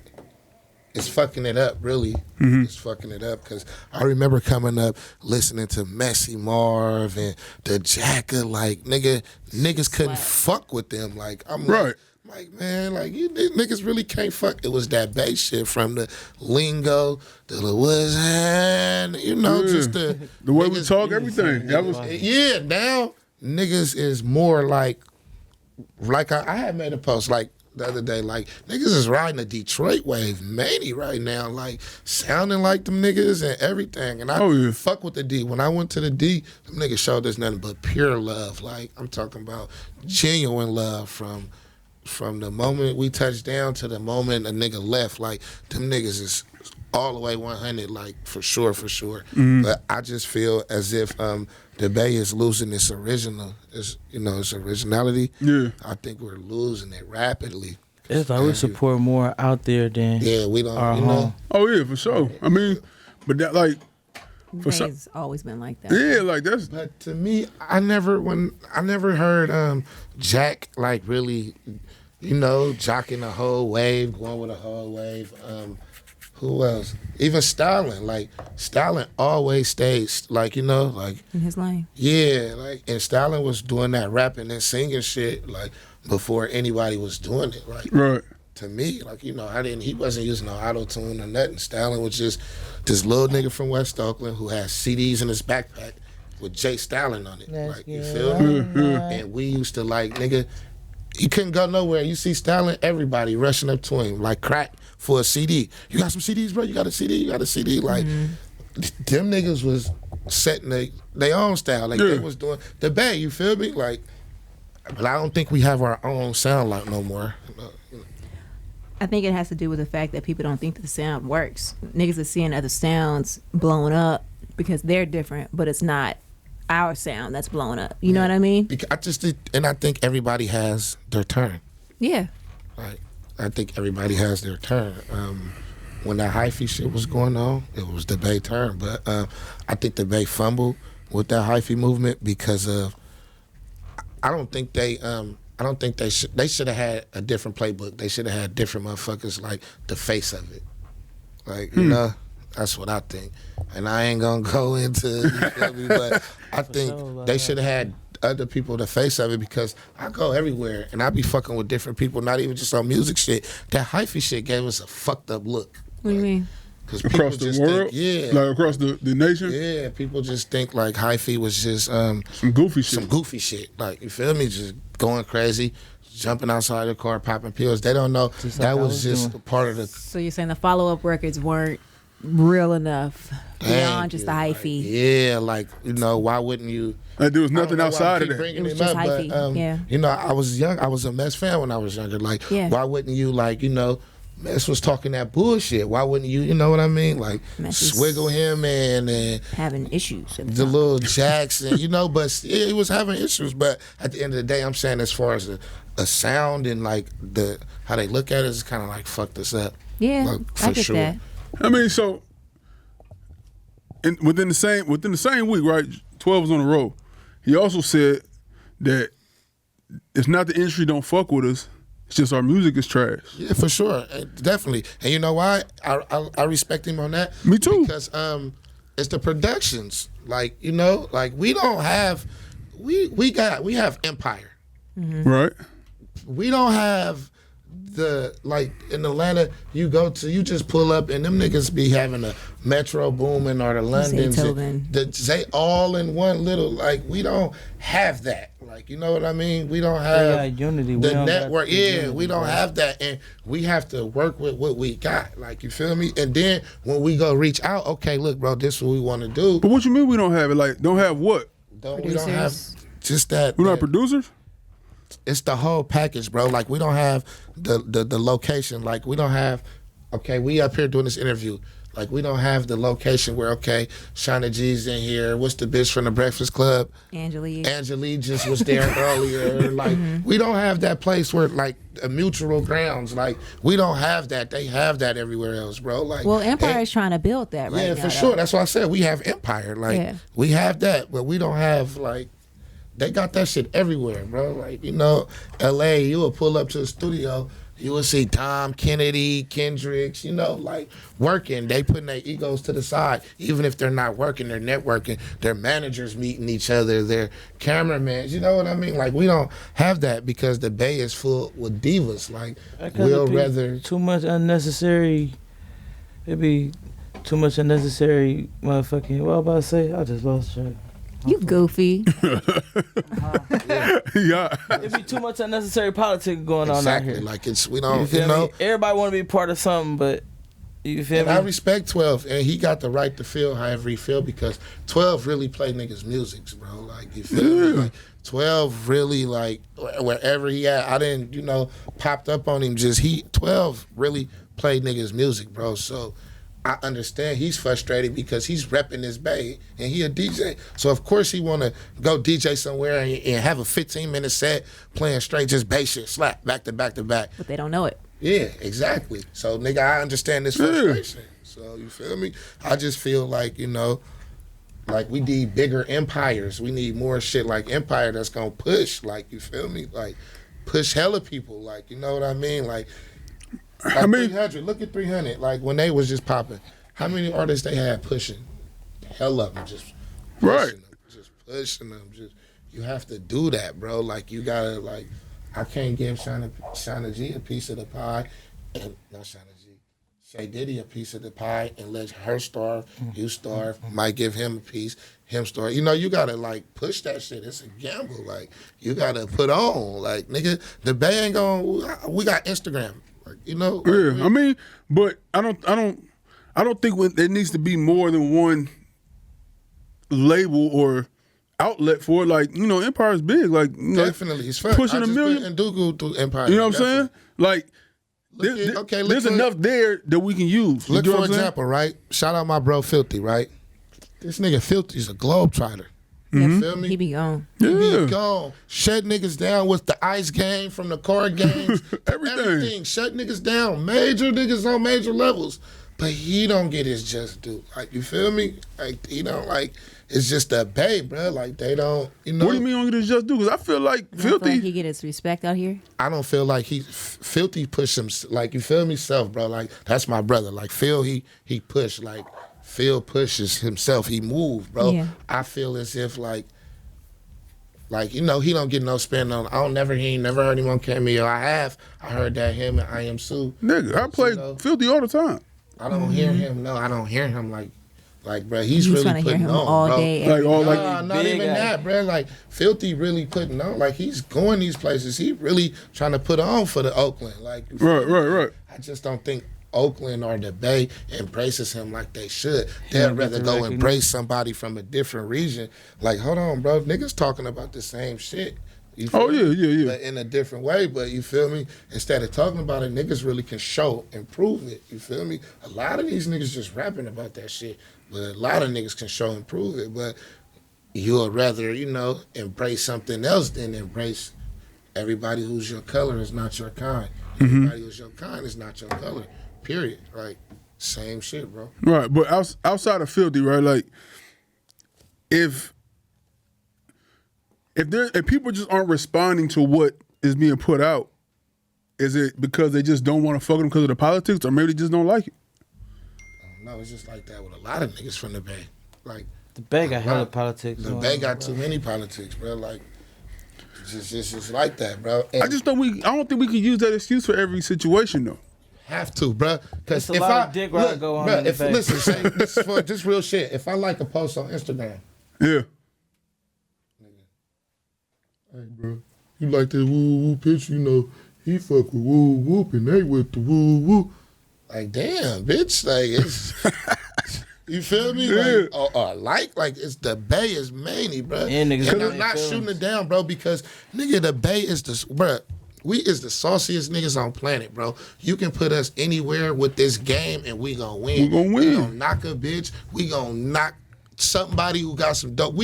it's fucking it up, really. It's fucking it up, because I remember coming up listening to Messy Marv and the Jacka. Like, niggas couldn't fuck with them. Like, I'm like, man, like, you niggas really can't fuck. It was that bass shit from the lingo, the what's hand, you know, just the way we niggas, talk, everything. That was now niggas is more like I had made a post like the other day, like, niggas is riding the Detroit wave many right now, like, sounding like them niggas and everything. And I fuck with the D. When I went to the D, them niggas showed us nothing but pure love. Like, I'm talking about genuine love from the moment we touched down to the moment a nigga left. Like, them niggas is all the way 100, like, for sure. But I just feel as if the Bay is losing its originality. Yeah, I think we're losing it rapidly. It's like we support more out there than we don't. Our you know? Oh yeah, for sure. I mean, but that, like, It's always been like that. Yeah, like that's. But to me, I never heard Jack like really, you know, jocking the whole wave, going with a whole wave. Who else? Even Stalin. Like, Stalin always stays, like, you know, like, in his lane. Yeah, like, and Stalin was doing that rapping and singing shit, like, before anybody was doing it. Like, right. To me, like, you know, he wasn't using no auto-tune or nothing. Stalin was just this little nigga from West Oakland who has CDs in his backpack with Jay Stalin on it. Like, you feel me? And we used to, like, nigga, he couldn't go nowhere. You see Stalin, everybody rushing up to him like crack for a CD. You got some CDs, bro? You got a CD? You got a CD? Like, them niggas was setting their own style. Like, they was doing the Bay, you feel me? Like, but I don't think we have our own sound like no more. I think it has to do with the fact that people don't think that the sound works. Niggas are seeing other sounds blowing up because they're different, but it's not our sound that's blowing up. You know what I mean? I think everybody has their turn. Yeah. Like, I think everybody has their turn. When that hyphy shit was going on, it was the Bay turn. But I think the Bay fumbled with that hyphy movement because of. I don't think they should have had a different playbook. They should have had different motherfuckers like the face of it. Like, you know, that's what I think. And I ain't gonna go into, you feel me, but I think they should have had other people the face of it, because I go everywhere and I be fucking with different people, not even just on music shit. That hyphy shit gave us a fucked up look. What do you mean? Across the world? Think, like across the nation? Yeah, people just think like hyphy was just some goofy shit. Some goofy shit. Like, you feel me? Just going crazy, jumping outside the car, popping pills. They don't know just that like was just a part of the. So you're saying the follow-up records weren't real enough beyond just the hyphy? Like, yeah, like, you know, why wouldn't you? Like, there was nothing outside of that. It was just hyphy. But, yeah. You know, I was young. I was a Mess fan when I was younger. Like, why wouldn't you, like, you know, Mess was talking that bullshit. Why wouldn't you know what I mean? Like, swiggle him and having issues. The little Jackson, you know, but he was having issues. But at the end of the day, I'm saying as far as a sound and like how they look at it, it's kind of like fucked us up. Yeah, like, I get that. I mean, so within the same week, right? 12 was on the road. He also said that it's not the industry don't fuck with us. It's just our music is trash. Yeah, for sure, definitely. And you know why? I respect him on that. Me too. Because it's the productions. Like, you know, like we don't have, we have Empire, right? We don't have like in Atlanta, you just pull up and them niggas be having a Metro Boomin or the Londons. They all in one little, like, we don't have that. Like, you know what I mean? We don't have unity. The network. We don't have that. And we have to work with what we got. Like, you feel me? And then when we go reach out, okay, look, bro, this is what we want to do. But what you mean we don't have it? Like, don't have what? We don't have just that. We're not producers? It's the whole package, bro. Like, we don't have the location. Like, we don't have, okay, we up here doing this interview. Like, we don't have the location where, okay, Shauna G's in here. What's the bitch from the Breakfast Club? Angelique. Angelique just was there earlier. Like, we don't have that place where, like, a mutual grounds. Like, we don't have that. They have that everywhere else, bro. Like, well, Empire is trying to build that right now. Yeah, for sure. That's why I said we have Empire. Like, we have that, but we don't have, like, they got that shit everywhere, bro. Like, you know, LA, you will pull up to the studio, you will see Tom, Kennedy, Kendricks, you know, like, working. They putting their egos to the side. Even if they're not working, they're networking. Their managers meeting each other. Their cameramans, you know what I mean? Like, we don't have that because the Bay is full with divas. Like, we'll rather... Too much unnecessary... It'd be too much unnecessary motherfucking... What I'm about to say? I just lost track. You goofy. Yeah. It'd be too much unnecessary politics going on out here. Like, it's, we don't, you know. Everybody want to be part of something, but you feel me? I respect 12, and he got the right to feel however he feel because 12 really play niggas' music, bro. Like, you feel me? Like, 12 really, like, wherever he at, I didn't, you know, popped up on him. 12 really played niggas' music, bro. So I understand he's frustrated because he's repping his Bay and he a DJ. So of course he want to go DJ somewhere and have a 15-minute set playing straight just bass shit, slap, back to back to back. But they don't know it. Yeah, exactly. So nigga, I understand this frustration. So you feel me? I just feel like, you know, like we need bigger empires. We need more shit like Empire that's gonna push, like, you feel me? Like, push hella people, like, you know what I mean? Like I mean, 300. Look at 300. Like, when they was just popping, how many artists they had pushing? Hell of them, just pushing them, just pushing them. Just, you have to do that, bro. Like, you gotta, like, I can't give Shauna G a piece of the pie, and not Shauna G, Shay Diddy a piece of the pie, and let her starve, you starve. Might give him a piece, him starve. You know, you gotta, like, push that shit. It's a gamble. Like, you gotta put on. Like, nigga, the Bay ain't gonna. We got Instagram. Like, you know. Like, I mean, but I don't think there needs to be more than one label or outlet for it. Like, you know, Empire's big. Like, you know, definitely, it's fun. Pushing a million. And Dougal through Empire. You know what I'm saying? Like, there's enough there that we can use. Look, for example, right? Shout out my bro Filthy, right? This nigga Filthy's a globetrotter. You feel me? He be gone. He be gone. Shut niggas down with the ice game from the card games. Everything. Shut niggas down. Major niggas on major levels. But he don't get his just due. Like, you feel me? Like, he don't, like, it's just a Bay, bro. Like, they don't, you know. What do you mean don't get his just due? Because I feel like Filthy. He get his respect out here? I don't feel like Filthy push him, like, you feel me, self, bro. Like, that's my brother. Like, Phil, he pushed, like, Phil pushes himself. He moved, bro. Yeah. I feel as if, like, you know, he don't get no spin on. He ain't never heard him on Cameo. I heard that him and I Am Sue. Nigga, I play Filthy all the time. I don't hear him. No, I don't hear him like, bro, he's really trying to putting hear him on, all bro. day. Not even that, bro. Like, Filthy really putting on. Like, he's going these places. He really trying to put on for the Oakland. Like, right. I just don't think Oakland or the Bay embraces him like they should. They'd rather go embrace somebody from a different region. Like, hold on, bro. Niggas talking about the same shit. You feel me? Yeah. But in a different way, but you feel me? Instead of talking about it, niggas really can show and prove it. You feel me? A lot of these niggas just rapping about that shit, but a lot of niggas can show and prove it. But you would rather, you know, embrace something else than embrace everybody who's your color is not your kind. Everybody who's your kind is not your color. Period. Like, same shit, bro. Right, but outside of Filthy, right? Like, if people just aren't responding to what is being put out, is it because they just don't want to fuck them because of the politics, or maybe they just don't like it? No, it's just like that with a lot of niggas from the Bay. Like, the Bay got hella politics. The Bay got too many politics, bro. Like, Just like that, bro. And I don't think we can use that excuse for every situation though. have to, bro. Because if dick ride go on in the back. listen, say, this is for just real shit. If I like a post on Instagram, Yeah. hey, bro, you like that woo woo picture? You know, he fuck with woo whoop and they with the woo woo. Like, damn, bitch. Like, it's. You feel me? Yeah. Like it's the Bay is many, bro. Yeah, niggas and I'm not shooting it down, bro, because nigga, the Bay is bro. We is the sauciest niggas on planet, bro. You can put us anywhere with this game and we gonna win. We gonna win. We gonna knock a bitch. We gonna knock somebody who got some dope.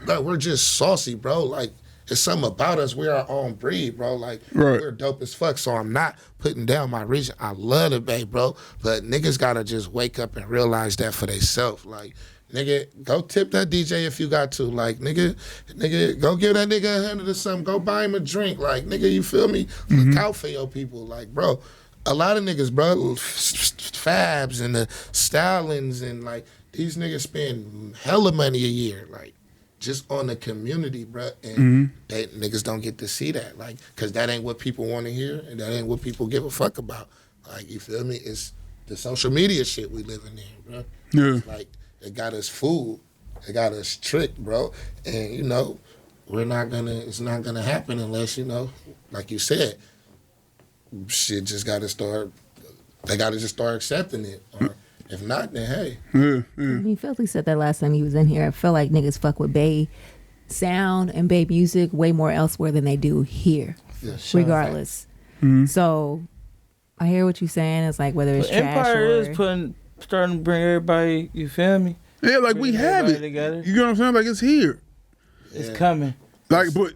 Bro, we're just saucy, bro. Like, it's something about us. We're our own breed, bro. Like, right. We're dope as fuck. So I'm not putting down my region. I love the Bay, bro. But niggas gotta just wake up and realize that for themselves. Like, nigga, go tip that DJ if you got to. Like, nigga, go give that nigga $100 or something. Go buy him a drink. Like, nigga, you feel me? Look out for your people. Like, bro, a lot of niggas, bro, Fabs and the Stylings and, like, these niggas spend hella money a year. Like, just on the community, bro, and they niggas don't get to see that, like, cause that ain't what people want to hear, and that ain't what people give a fuck about. Like, you feel me? It's the social media shit we living in, bro. Yeah. It's like, it got us fooled, it got us tricked, bro, and you know, it's not gonna happen unless, you know, like you said, shit just gotta start. They gotta just start accepting it, or if not, then hey. Yeah. I mean, Filthy said that last time he was in here. I feel like niggas fuck with Bay sound and Bay music way more elsewhere than they do here, regardless. So I hear what you're saying. It's like whether it's trash Empire or... is starting to bring everybody, you feel me? Yeah, like we have it. Together. You know what I'm saying? Like it's here. It's coming. Like, but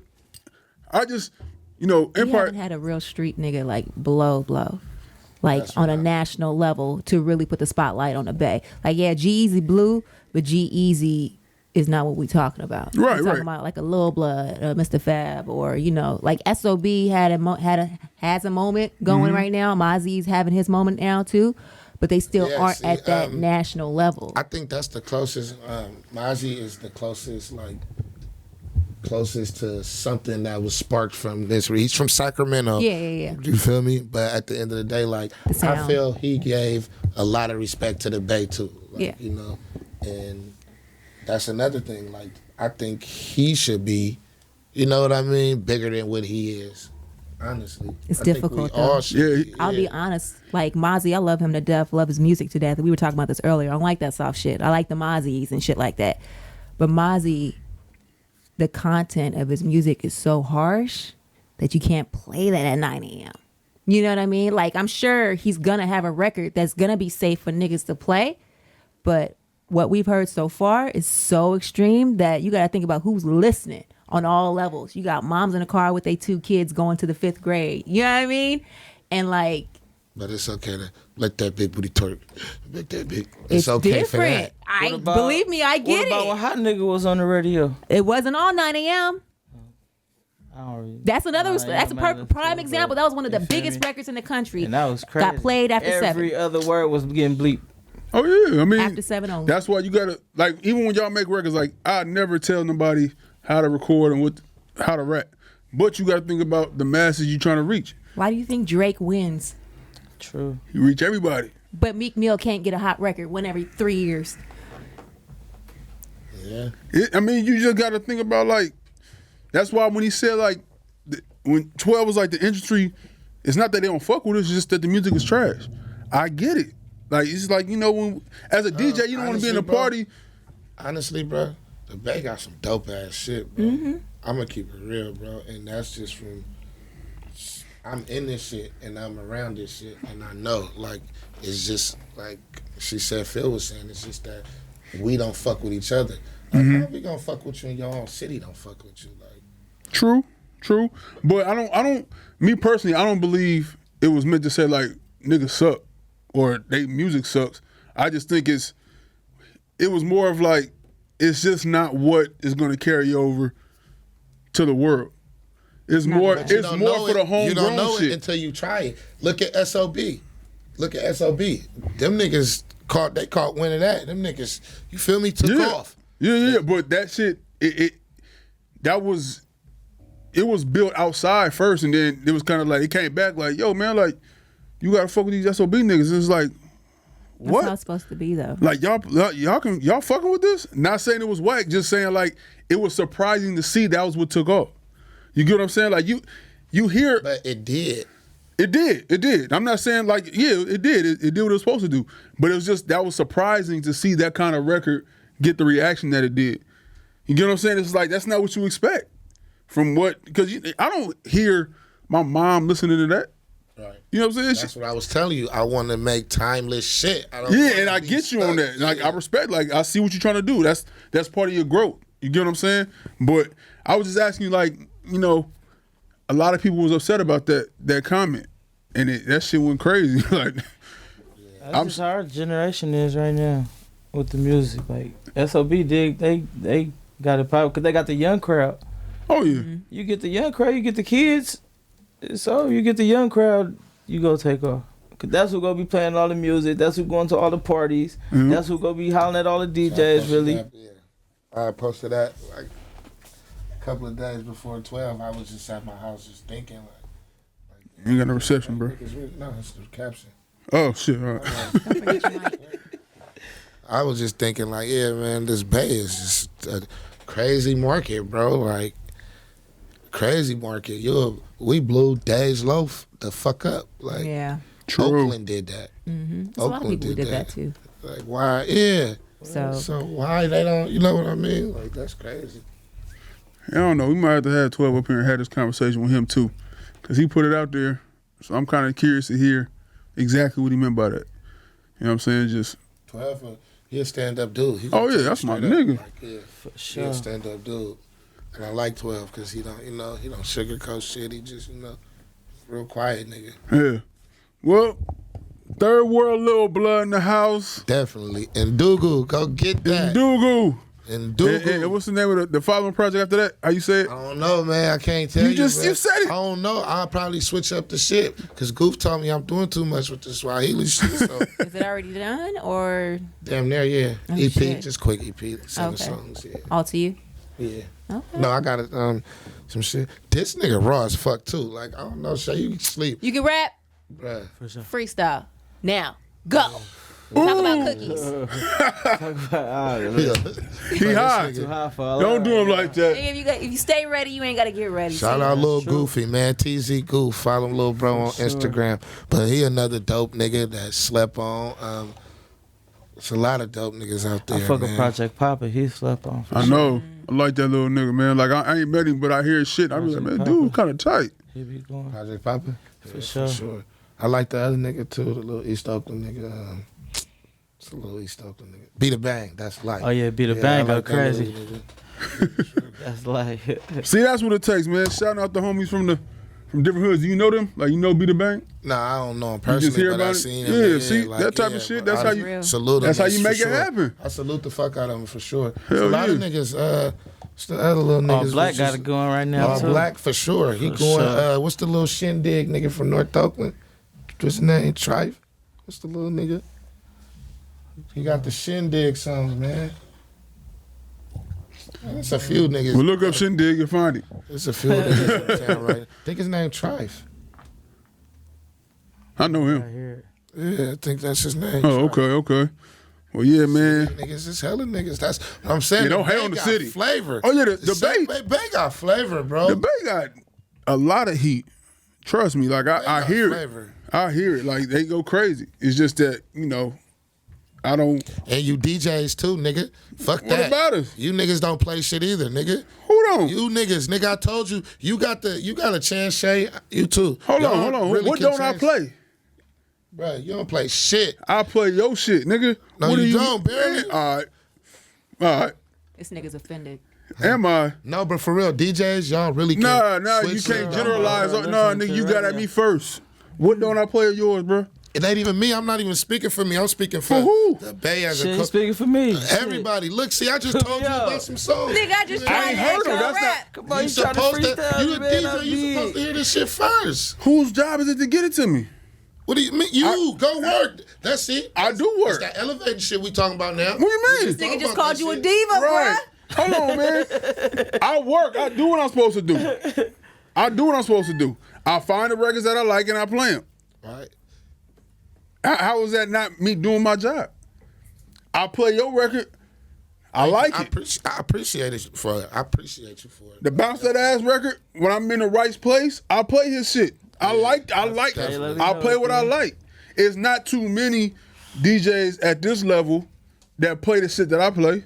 I just, you know, We Empire. haven't had a real street nigga like blow. Like That's on a right. national level to really put the spotlight on the Bay. Like, yeah, G-Eazy blew, but G-Eazy is not what we talking about. Right, We're talking about like a Lil Blood, Mr. Fab, or, you know, like S.O.B. has a moment going right now. Mozzie's having his moment now too, but they still Yeah, aren't see, at that national level. I think that's the closest. Mozzie is the closest, like, closest to something that was sparked from this. He's from Sacramento. Yeah. You feel me? But at the end of the day, like, The sound. I feel he gave a lot of respect to the Bay too. Like, Yeah. You know, and that's another thing. Like, I think he should be, you know what I mean, bigger than what he is. Honestly, It's I think difficult, we all though. should be. I'll be honest. Like Mozzie, I love him to death. Love his music to death. We were talking about this earlier. I don't like that soft shit. I like the Mozzies and shit like that. But Mozzie, the content of his music is so harsh that you can't play that at 9 a.m. You know what I mean? Like, I'm sure he's gonna have a record that's gonna be safe for niggas to play, but what we've heard so far is so extreme that you gotta think about who's listening on all levels. You got moms in the car with their 2 kids going to the 5th grade. You know what I mean? And like, But it's okay to let that big booty twerk. Let that big. it's okay for different. that. Believe me, I get What about it. when Hot Nigga was on the radio? It wasn't on 9 a.m. I don't really. That's another. 9 That's a a.m. prime example. That was one of the You feel biggest me? records in the country. And that was crazy. Got played after 7. Every other word was getting bleeped. Oh yeah, I mean After 7 only. That's why you gotta, like, even when y'all make records, like, I never tell nobody how to record and how to rap, but you gotta think about the masses you trying to reach. Why do you think Drake wins, True. You reach everybody. but Meek Mill can't get a hot record one every 3 years? Yeah. I mean, you just gotta think about, like, that's why when he said, like, when 12 was like the industry, it's not that they don't fuck with us, it's just that the music is trash. I get it. Like, it's like, you know, when as a DJ, you don't want to be in a honestly, bro, party. Honestly, bro, the Bay got some dope ass shit, bro. I'm gonna keep it real, bro, and that's just from. I'm in this shit and I'm around this shit and I know, like, it's just like she said, Phil was saying, it's just that we don't fuck with each other. Like, how we gonna fuck with you in your own city? Don't fuck with you, like. True. But I don't. Me personally, I don't believe it was meant to say like niggas suck or they music sucks. I just think it was more of like it's just not what is going to carry over to the world. It's more. But You It's don't more know for it- the homegrown You don't know shit. it until you try it. Look at S.O.B. Them niggas caught wind of that. Them niggas, you feel me, took off. Yeah. But that shit, that was it was built outside first, and then it was kind of like, it came back like, yo, man, like, you gotta fuck with these SOB niggas. And it's like, what? That's how it's supposed to be, though. Like, y'all fucking with this? Not saying it was whack, just saying, like, it was surprising to see that was what took off. You get what I'm saying? Like, you hear... But it did. It did. I'm not saying, like, yeah, it did. It did what it was supposed to do. But it was just, that was surprising to see that kind of record get the reaction that it did. You get what I'm saying? It's like, that's not what you expect. From what... Because I don't hear my mom listening to that. Right. You know what I'm saying? That's what I was telling you. I want to make timeless shit. Yeah, and I get you on that. Like, I respect, like, I see what you're trying to do. That's part of your growth. You get what I'm saying? But I was just asking you, like, you know, a lot of people was upset about that comment. And that shit went crazy. Like, that's just how our generation is right now with the music. Like, SOB they got it poppin' because they got the young crowd. Oh, yeah. Mm-hmm. You get the young crowd, you get the kids. So you get the young crowd, you go take off. Cause that's who gonna be playing all the music. That's who going to all the parties. Mm-hmm. That's who gonna be hollering at all the DJs. Really. I posted that like a couple of days before 12. I was just at my house just thinking like You ain't got no reception, bro. No, it's the caption. Oh, shit. All right. I was just thinking like, yeah, man, this Bay is just a crazy market, bro. Like, crazy market. We blew Days Loaf the fuck up. Like, Yeah. True. Oakland did that. Mm-hmm. A lot of people who did that too. Like, why? Yeah. So why they don't? You know what I mean? Like, that's crazy. I don't know. We might have to have 12 up here and have this conversation with him, too. Because he put it out there. So I'm kind of curious to hear exactly what he meant by that. You know what I'm saying? Just 12, he a stand-up dude. He Oh, gonna yeah, that's my straight up, nigga. Like, yeah, For he sure. a stand-up dude. And I like 12 because he don't sugarcoat shit. He just, real quiet nigga. Yeah. Well, third world Lil Blood in the house. Definitely. And Dugu, go get that. Dugu. And Dugu. And what's the name of the following project after that? How you say it? I don't know, man. I can't tell you. You bro. said it. I don't know. I'll probably switch up the shit because Goof told me I'm doing too much with the Swahili shit. So is it already done or damn near, yeah. Oh, EP, shit. just quick EP, 7 Okay. songs. Yeah. all to you? Yeah. Okay. No, I got it. Some shit. This nigga raw as fuck too. Like, I don't know, Shay, you can sleep, You can rap, bruh. For sure. freestyle. Now, go. Talk about cookies. He high. Too high for all Don't do him like that. If you stay ready, you ain't gotta get ready. Shout See? out Lil True. Goofy, man. TZ Goof. Follow Lil Bro on Sure. Instagram. But he another dope nigga that slept on. It's a lot of dope niggas out there. I fuck man. with Project Papa. He slept on. For I sure. know. I like that little nigga, man. Like, I ain't met him, but I hear his shit. I be like, man, dude, kind of tight. He be going. Project Papa? For sure. I like the other nigga too, the little East Oakland nigga. It's a little East Oakland nigga. Beat a Bang, that's light. Oh yeah, Beat a Yeah, Bang I go like that crazy. little nigga. That's like See, that's what it takes, man. Shouting out the homies from different hoods. Do you know them? Like, you know Beat a Bang? Nah, I don't know him You just personally, hear but about I it? seen him. Yeah, see, that type of shit, that's I how you- Real. salute him. That's how you for make it sure. happen. I salute the fuck out of him for sure. Hell a lot of yeah. niggas, it's the other little All niggas. Black was got just- it going right now All too. Black for sure. He For going, sure. what's the little shindig nigga from North Oakland? What's his name? Trife? What's the little nigga? He got the shindig songs, man. It's a few niggas. Well, look up Shindig and find it. It's a few niggas in town, right? I think his name Trife. I know I him. hear it. Yeah, I think that's his name. Oh, okay. Well, yeah, man. Niggas is hella niggas. That's what I'm saying. Yeah, don't The hate Bay on the got city. Flavor. Oh, yeah, the Bay got flavor, bro. The Bay got a lot of heat. Trust me. Like, I got hear flavor. it. I hear it. Like, they go crazy. It's just that, I don't. And you DJs too, nigga. Fuck What that. about us? You niggas don't play shit either, nigga. Who don't? You niggas, nigga. I told you, you got a chance, Shay. You too. Hold Y'all on. really What can don't I change- play? Bro, you don't play shit. I play your shit, nigga. No, What you are don't, barely. All right. This nigga's offended. Am I? No, but for real, DJs, y'all really can't. Nah, switch you can't it. generalize. Listen Nah, to nigga, you the got at radio. me first. What don't I play of yours, bro? It ain't even me. I'm not even speaking for me. I'm speaking for who? the Bay as Shit, a you co- speaking for me. Everybody. Look, see, I just told you Yo. about some songs. Nigga, I just I tried ain't to heard make him. you That's not- rap. Come on, You you trying to supposed freestyle to, you me, a man, DJ, I'm you big. supposed to hear this shit first. Whose job is it to get it to me? What do you mean? You go work. That's it. I do It's work. that elevating shit we talking about now. What do you mean? This nigga just about called that you a shit. diva, Right. bruh. Hold on, man. I work. I do what I'm supposed to do. I do what I'm supposed to do. I find the records that I like and I play them. Right. How is that not me doing my job? I play your record. I like it. I appreciate it for it. I appreciate you for it. The Bounce That Ass record, when I'm in the right place, I play his shit. I play what I like. It's not too many DJs at this level that play the shit that I play.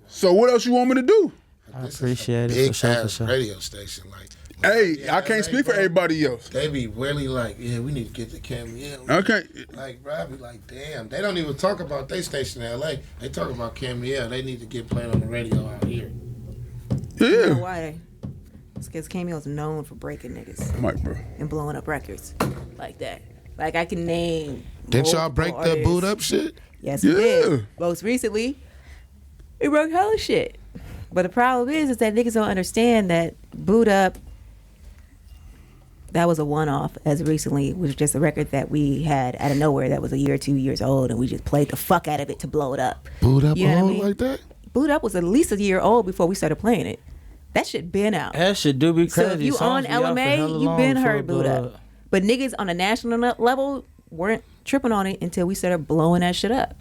So what else you want me to do? I appreciate it. Big For ass sure. radio station. Like, Hey, I can't speak for everybody else. They be really like, yeah, we need to get the Camille. Okay. Like, bro, I be like, damn. They don't even talk about their station in LA. They talk about Camille. They need to get played on the radio out here. You know Yeah. why? It's because Cameo's known for breaking niggas Mike, bro. and blowing up records like that. Like I can name. Didn't y'all break multiple that boot artists. up shit? Yes, we Yeah. did. Most recently, we broke hella shit. But the problem is that niggas don't understand that boot up. That was a one-off as recently. It was just a record that we had out of nowhere that was a year or 2 years old, and we just played the fuck out of it to blow it up. Boot up You know what I old mean? like that? Boot Up was at least a year old before we started playing it. That shit been out. That shit do be crazy. So if you Songs on be out for LMA, hella you long been before heard it Boot blow Up. But niggas on a national level weren't tripping on it until we started blowing that shit up.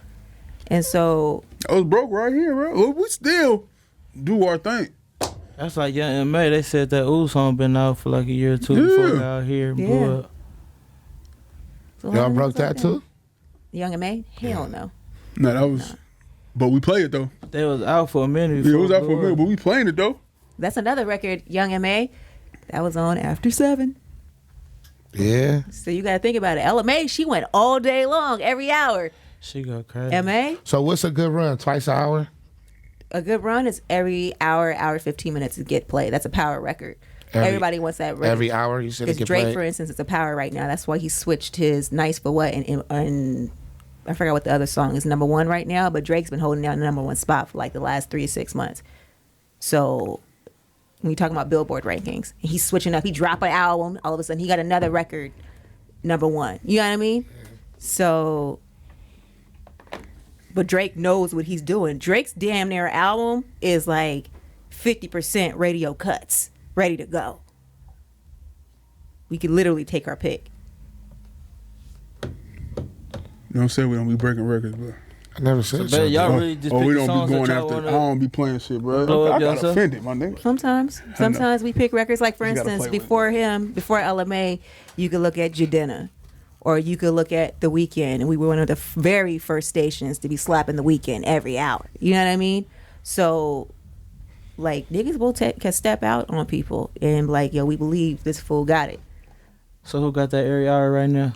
And so I was broke right here, bro. Well, we still do our thing. That's like Young M.A. They said that Ooh song been out for like a year or two before Yeah. they out here and Yeah. blew up. a lot Y'all of broke niggas like that too? Young M.A.? Hell no. No, that was. But we play it though. They was out for a minute Yeah, before it was out for a blew minute, up. but we playing it though. That's another record, Young M.A. That was on After 7. Yeah. So you got to think about it. LMA, she went all day long, every hour. She go crazy. M.A., So what's a good run? Twice an hour? a good run is every hour 15 minutes to get played. That's a power record. Everybody wants that record. Every hour you said it It's get Drake, played? for instance, it's a power right now. That's why he switched his Nice for What and I forgot what the other song is, number one right now, but Drake's been holding down the number one spot for like the last 3 to 6 months. So when you talking about Billboard rankings, he's switching up. He dropped an album, all of a sudden he got another record number one. You know what I mean? So, but Drake knows what he's doing. Drake's damn near album is like 50% radio cuts, ready to go. We could literally take our pick. You know what I'm saying? We don't be breaking records, bro. I never said So, so. y'all really just Oh, pick we the don't songs be that going y'all after. wanna I don't be playing shit, bro. blow up I got yourself? offended, my nigga. Sometimes we pick records. Like for You gotta instance, play with before LMA, you could look at Jadena, or you could look at The Weeknd, and we were one of the very first stations to be slapping The Weeknd every hour. You know what I mean? So, like niggas will can step out on people and be like, yo, we believe this fool got it. So who got that area hour right now?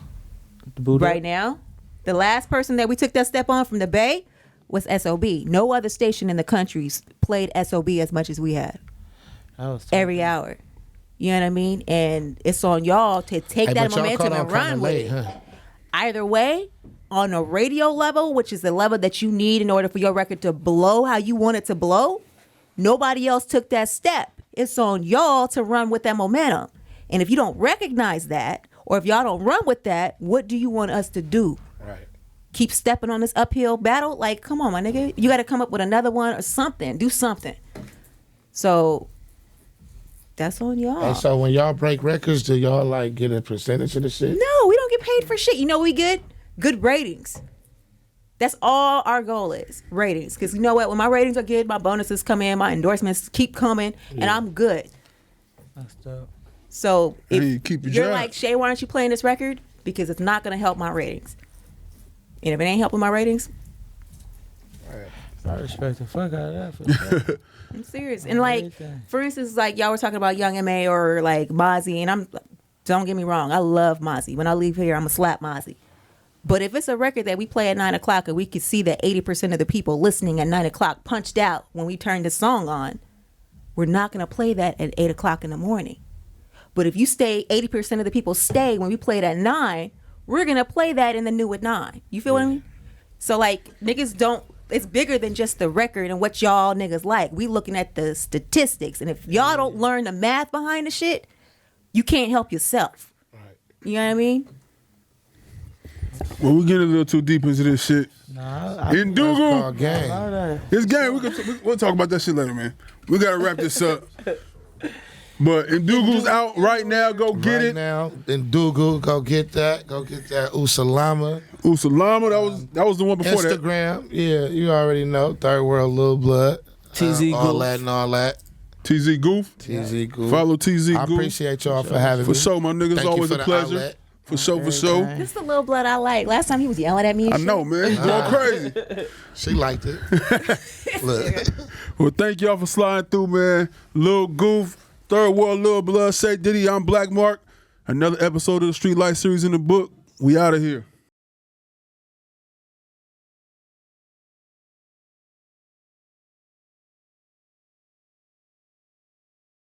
The boot Right up? now, the last person that we took that step on from the Bay was SOB. No other station in the country played SOB as much as we had. That was Every hour. You know what I mean? And it's on y'all to take Hey, that but y'all momentum caught on and run kinda with late, it. huh? Either way, on a radio level, which is the level that you need in order for your record to blow how you want it to blow, nobody else took that step. It's on y'all to run with that momentum. And if you don't recognize that, or if y'all don't run with that, what do you want us to do? Right. Keep stepping on this uphill battle? Like, come on, my nigga. You got to come up with another one or something. Do something. So that's on y'all. And so when y'all break records, do y'all like get a percentage of the shit? No, we don't get paid for shit. You know what we get? Good ratings. That's all our goal is, ratings. Because you know what? When my ratings are good, my bonuses come in, my endorsements keep coming, and I'm good. That's dope. So if Hey, keep your you're job. like, Shay, why aren't you playing this record? Because it's not going to help my ratings. And if it ain't helping my ratings, I respect the fuck out of that. For sure. I'm serious. And like, Everything. for instance, like y'all were talking about Young M.A. or like Mozzie, and don't get me wrong, I love Mozzie. When I leave here, I'm going to slap Mozzie. But if it's a record that we play at 9 o'clock and we can see that 80% of the people listening at 9 o'clock punched out when we turn the song on, we're not going to play that at 8 o'clock in the morning. But if you stay, 80% of the people stay when we play it at 9, we're going to play that in the new at 9. You feel what I mean? So like niggas don't, it's bigger than just the record and what y'all niggas like. We looking at the statistics. And if y'all don't learn the math behind the shit, you can't help yourself. You know what I mean? Well, we getting a little too deep into this shit. Nah, In Dougal, Oh, gang. I this game, we'll talk about that shit later, man. We gotta wrap this up. But Ndugu's out right now. Go get it. Right now, Ndugu, go get that. Go get that Usalama. Usalama, that was the one before that. Instagram, yeah, you already know. Third World Lil Blood. TZ all Goof. that and all that. TZ Goof. TZ Goof. Follow TZ Goof. I appreciate y'all for having me. For sure, my niggas. Thank you Always for a the pleasure. outlet. For sure. This is the Lil Blood I like. Last time he was yelling at me. And I shit. know, man. He's going crazy. She liked it. Look. Well, thank y'all for sliding through, man. Lil Goof, Third World, Lil Blood, Say Diddy, I'm Black Mark. Another episode of the Street Life series in the book. We out of here.